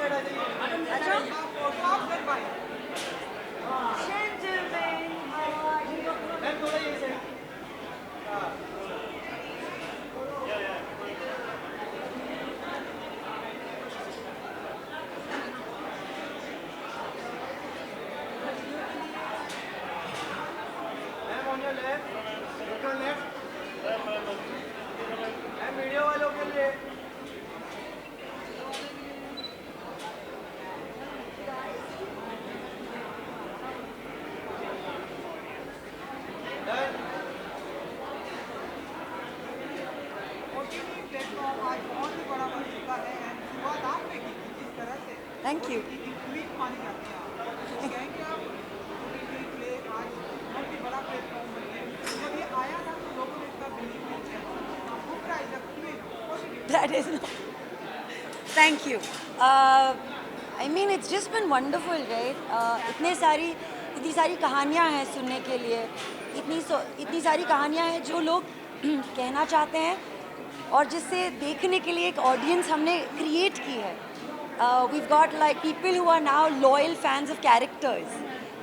अच्छा Gentlemen, how are you? On your left, look on left, and video वालों के लिए डन। ओटीटी प्लेटफॉर्म आज बहुत ही बड़ा बन चुका है एंड शुरुआत आपने की थी जिस तरह से Thank you. ओटीटी ट्वीट मानी जाती है तो कहेंगे आप ओटीटी प्ले आज बहुत ही बड़ा प्लेटफॉर्म बन गया जब ये आया था तो लोगों ने इसका बिलीव नहीं किया आपको prize tweet That is not. Thank you. I mean, it's just been wonderful, right? इतनी सारी कहानियाँ हैं सुनने के लिए, इतनी सारी कहानियाँ हैं जो लोग कहना चाहते हैं और जिससे देखने के लिए एक ऑडियंस हमने क्रिएट की है. We've got like people who are now loyal fans of characters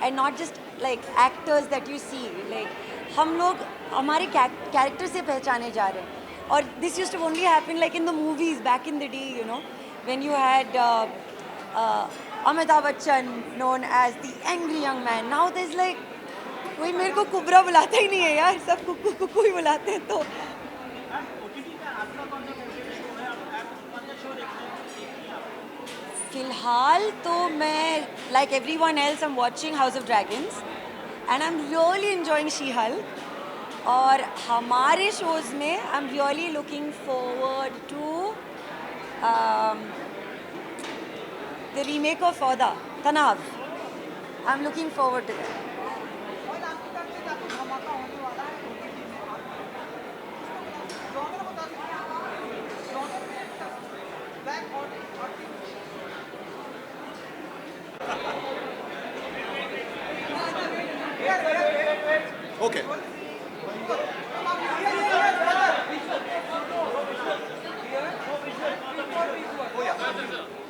and not just like actors that you see. Like हम लोग हमारे कैरेक्टर से पहचाने जा रहे हैं. Or this used to only happen like in the movies back in the day, you know, when you had Amitabh Bachchan known as the angry young man. Now there's like कोई मेरे को कुबरा बुलाता ही नहीं है यार, सब कुकू कुकू ही बुलाते हैं. तो फिलहाल तो मैं like everyone else I'm watching House of Dragons and I'm really enjoying She-Hulk. और हमारे शोज़ में I am really looking forward to the remake of औदा तनाव. I am looking forward to that. और आपकी तरफ से काफी धमाका होने वाला है ओटीटी में जॉनर बता सकते हैं आप जॉनर ब्लैक और Okay. You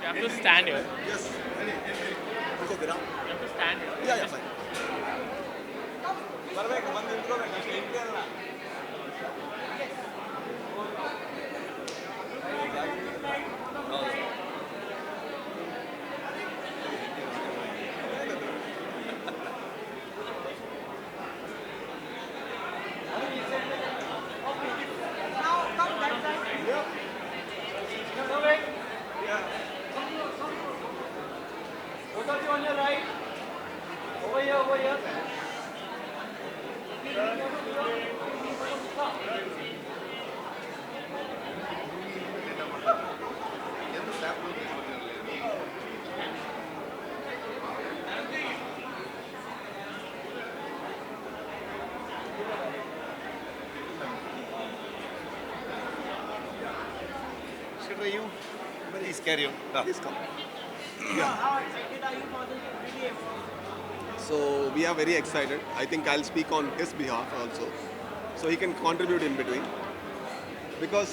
have to stand here. Yes. Because there are. You have to stand here. Yeah, fine. ಬರ್ಬೇಕು ಬಂದು ನಿಂತ್ಕೋಬೇಕು ಅಷ್ಟೇ ಹಿಂದೆ ಅಲ್ಲ. now come that side both of you on your right, over here, over here. You please carry on. Please come. how excited are you for this OTT award? So we are very excited. I think I'll speak on his behalf also, so he can contribute in between. Because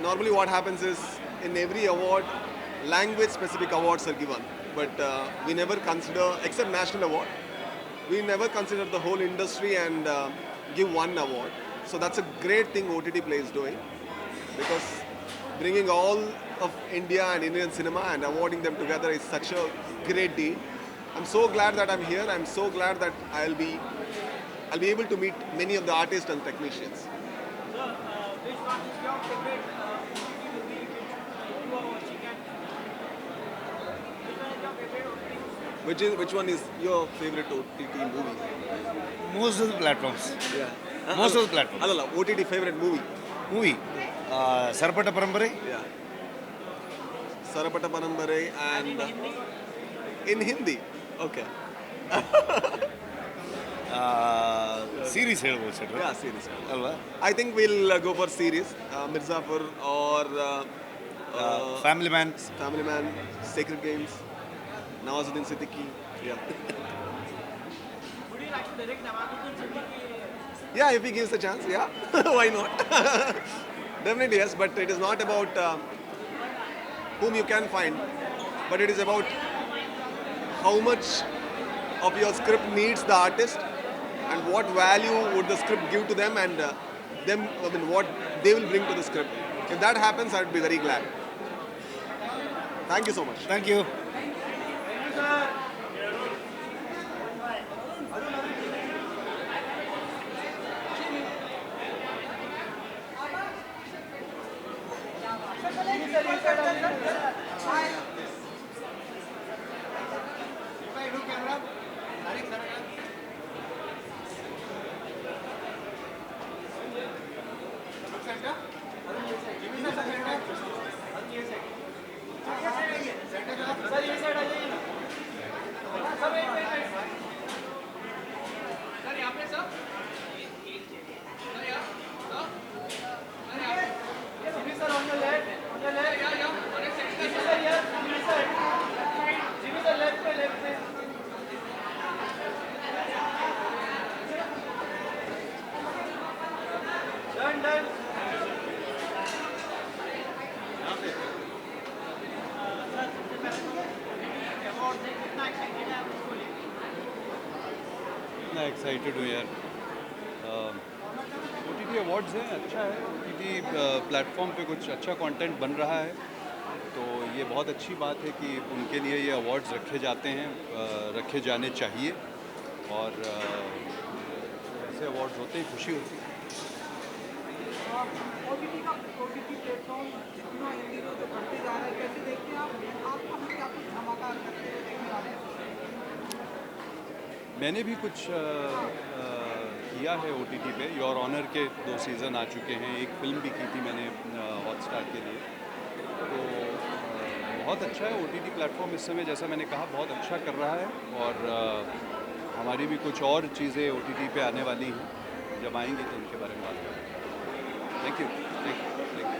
normally what happens is in every award, language-specific awards are given, but we never consider, except national award, we never consider the whole industry and give one award. So that's a great thing OTT Play is doing, because bringing all of India and Indian cinema and awarding them together is such a great deal. I'm so glad that I'm here. I'm so glad that I'll be able to meet many of the artists and technicians. So, which one is your favorite OTT movie which you are watching and which one is your favorite OTT? Which one is your favorite OTT movie? Most of the platforms. Yeah. Most of the platforms. Alala, OTT favorite movie. Movie. Sarapata Parambare. Yeah. Sarapata Parambare and in Hindi. Okay. Series ಹೇಳ್ಬೋದು sir. Yeah, series. ಅಲ್ವಾ? I think we'll go for series. Mirzapur or Family Man. Family Man, Sacred Games, Nawazuddin Siddiqui. Yeah. Would you like to direct Nawazuddin Siddiqui? Yeah, if he gives the chance, yeah. Why not? Definitely yes, but it is not about whom you can find. but it is about how much of your script needs the artist and what value would the script give to them and what they will bring to the script. If that happens, I would be very glad. Thank you so much. Thank you. Sir ये side आ जाइए ना sir wait sir यहाँ पे sir sir on the left sir यार sir left पे done इतना excited हूँ यार। OTT अवार्ड्स हैं, अच्छा है। OTT प्लेटफॉर्म पे कुछ अच्छा कंटेंट बन रहा है, तो ये बहुत अच्छी बात है कि उनके लिए ये अवार्ड्स रखे जाते हैं, रखे जाने चाहिए। और ऐसे अवार्ड्स होते ही खुशी होती है। OTT प्लेटफॉर्म इतना इन दिनों जो बढ़ते जा रहे हैं, कैसे देखते हैं आप अपने क्या कुछ धमाका करते हुए देखने वाले हैं? मैंने भी कुछ किया है OTT पे। योर ऑनर के 2 सीज़न आ चुके हैं, एक फ़िल्म भी की थी मैंने हॉटस्टार के लिए। तो बहुत अच्छा है OTT प्लेटफॉर्म इस समय, जैसा मैंने कहा, बहुत अच्छा कर रहा है। और हमारी भी कुछ और चीज़ें OTT पे आने वाली हैं, जब आएंगी तो उनके बारे में बात करेंगे। Thank you, thank you, thank you.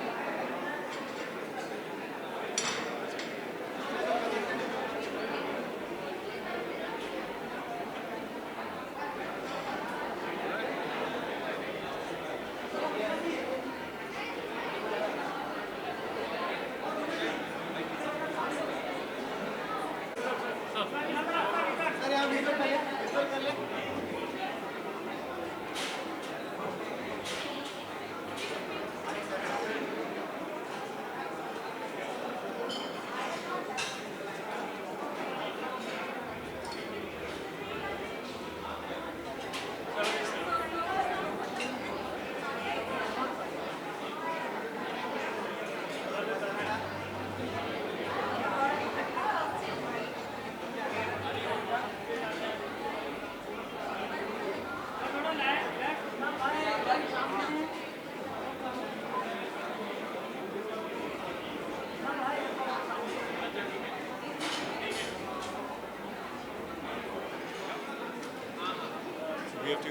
We have to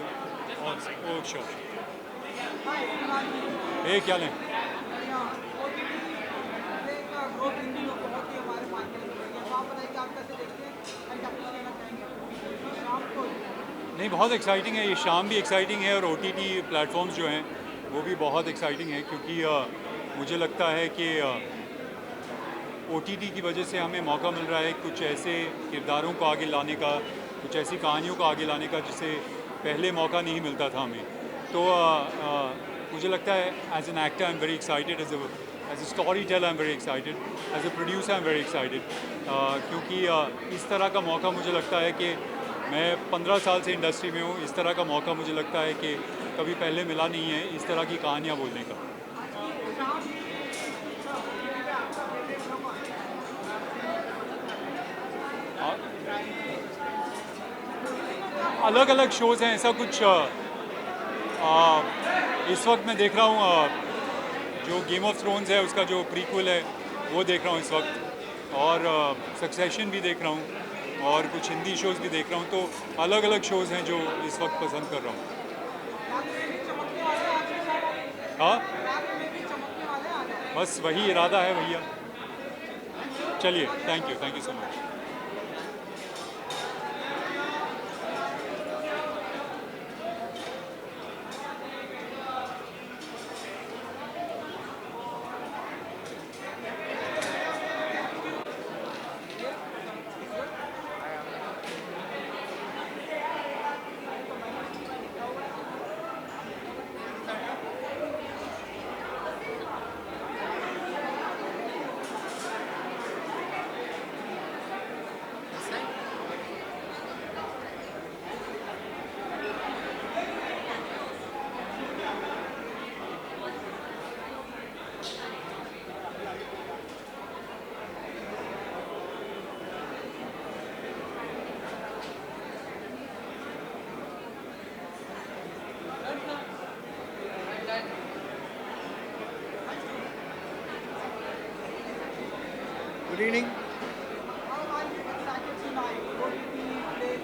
on. Oh, sure. Hi Hey, क्या लें? ग्रोथ इन दिनों बहुत ही हमारे मार्केट में है। तो आप बताइए कि आप कैसे देखते हैं एंड आप कुछ कहना चाहेंगे शाम को? नहीं, बहुत एक्साइटिंग है ये। शाम भी एक्साइटिंग है और OTT प्लेटफॉर्म्स जो हैं वो भी बहुत एक्साइटिंग है, क्योंकि मुझे लगता है कि OTT की वजह से हमें मौका मिल रहा है कुछ ऐसे किरदारों को आगे लाने का, कुछ ऐसी कहानियों को आगे लाने का जिसे पहले मौका नहीं मिलता था हमें। तो मुझे लगता है as an actor I am very excited, as a storyteller I am very excited, as a producer I am very excited, क्योंकि इस तरह का मौका मुझे लगता है कि मैं 15 साल से इंडस्ट्री में हूँ। इस तरह का मौका मुझे लगता है कि कभी पहले मिला नहीं है इस तरह की कहानियाँ बोलने का। अलग अलग शोज़ हैं, ऐसा कुछ इस वक्त मैं देख रहा हूँ जो गेम ऑफ थ्रोन्स है उसका जो प्रीक्वल है वो देख रहा हूँ इस वक्त, और सक्सेशन भी देख रहा हूँ, और कुछ हिंदी शोज़ भी देख रहा हूँ। तो अलग अलग शोज़ हैं जो इस वक्त पसंद कर रहा हूँ। हाँ, बस वही इरादा है भैया। चलिए, thank you so much. Good evening. How are you excited tonight? OTT plays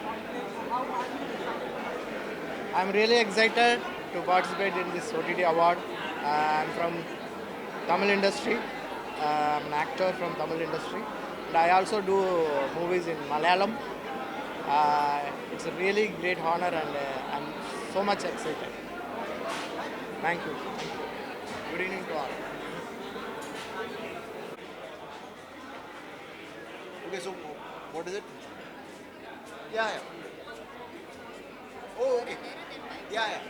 complex. How are you excited? I'm really excited to participate in this OTT award. I'm from Tamil industry. I'm an actor from Tamil industry. And I also do movies in Malayalam. It's a really great honor and I'm so much excited. Thank you. Good evening to all. Okay, so what is it? Yeah, yeah. Oh, okay. Yeah, yeah.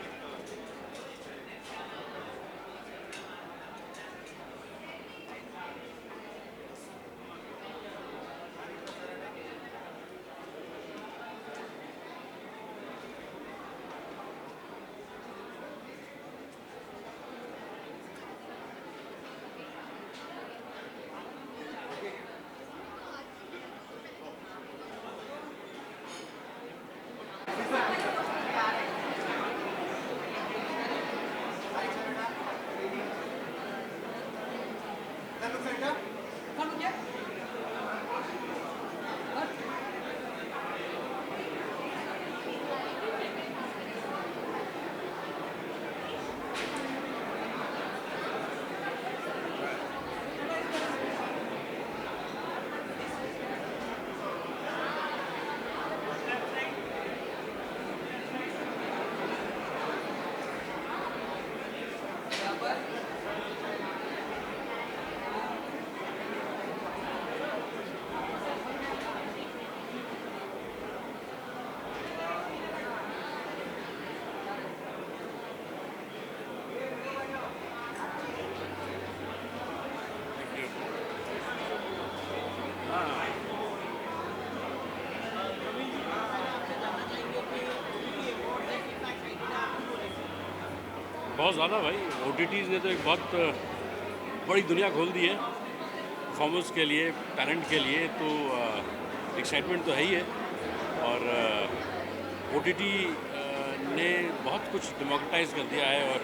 बहुत ज़्यादा भाई, OTTs ने तो एक बहुत बड़ी दुनिया खोल दी है परफॉर्मेंस के लिए, टैलेंट के लिए, तो एक्साइटमेंट तो है ही है। और OTT ने बहुत कुछ डेमोक्रेटाइज कर दिया है और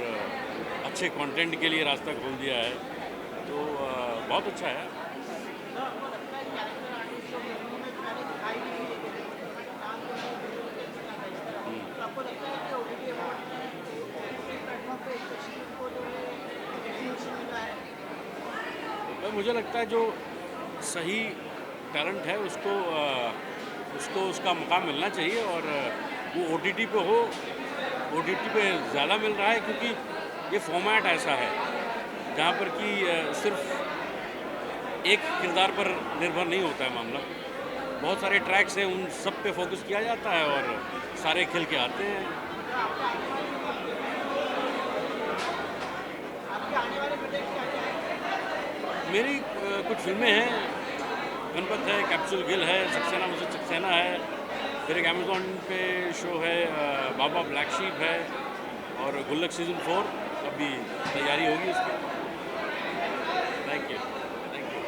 अच्छे कंटेंट के लिए रास्ता खोल दिया है, तो बहुत अच्छा है। मुझे लगता है जो सही टैलेंट है उसको उसका मकाम मिलना चाहिए, और वो OTT पे हो, OTT पे ज़्यादा मिल रहा है क्योंकि ये फॉर्मेट ऐसा है जहाँ पर कि सिर्फ एक किरदार पर निर्भर नहीं होता है मामला। बहुत सारे ट्रैक्स हैं, उन सब पे फोकस किया जाता है और सारे खिल के आते हैं। मेरी कुछ फिल्में हैं, गणपत है, कैप्सूल गिल है, सक्सेना मुझे सक्सेना है, फिर एक अमेज़ॉन पे शो है बाबा ब्लैक शीप है, और गुल्लक सीज़न 4 अभी तैयारी होगी उसकी। Thank you, thank you.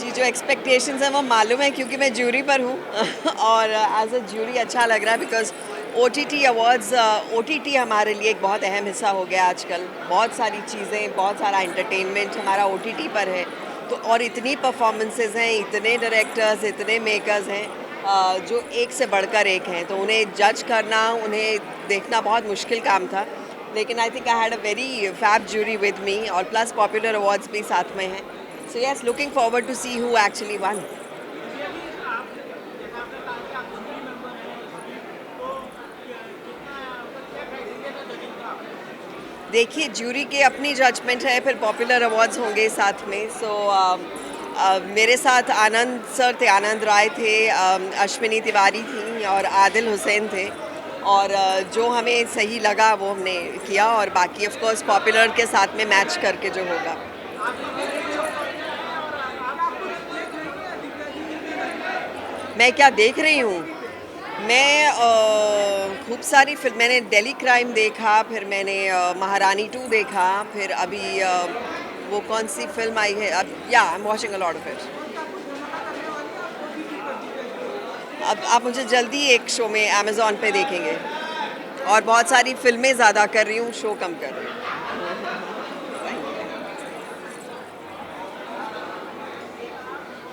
जी, जो एक्सपेक्टेशंस हैं वो मालूम है क्योंकि मैं ज्यूरी पर हूँ और एज अ ज्यूरी अच्छा लग रहा है बिकॉज OTT अवार्ड्स, OTT हमारे लिए एक बहुत अहम हिस्सा हो गया आजकल। बहुत सारी चीज़ें, बहुत सारा एंटरटेनमेंट हमारा OTT पर है, तो और इतनी परफॉर्मेंसेज हैं, इतने डायरेक्टर्स, इतने मेकर्स हैं जो एक से बढ़कर एक हैं, तो उन्हें जज करना, उन्हें देखना बहुत मुश्किल काम था, लेकिन I think I had a very fab jury with me, और प्लस पॉपुलर अवार्ड्स भी साथ में हैं. So yes, looking forward to see who actually won. देखिए, ज्यूरी के अपनी जजमेंट है, फिर पॉपुलर अवार्ड्स होंगे साथ में. सो मेरे साथ आनंद सर थे, आनंद राय थे, अश्विनी तिवारी थी और आदिल हुसैन थे, और जो हमें सही लगा वो हमने किया, और बाकी ऑफ कोर्स पॉपुलर के साथ में मैच करके जो होगा. मैं क्या देख रही हूँ? मैं खूब सारी फिल्म, मैंने दिल्ली क्राइम देखा, फिर मैंने महारानी 2 देखा, फिर अभी वो कौन सी फिल्म आई है अब, या I am watching a lot of it. अब आप मुझे जल्दी एक शो में अमेज़ॉन पे देखेंगे, और बहुत सारी फिल्में ज़्यादा कर रही हूँ, शो कम कर रही हूँ.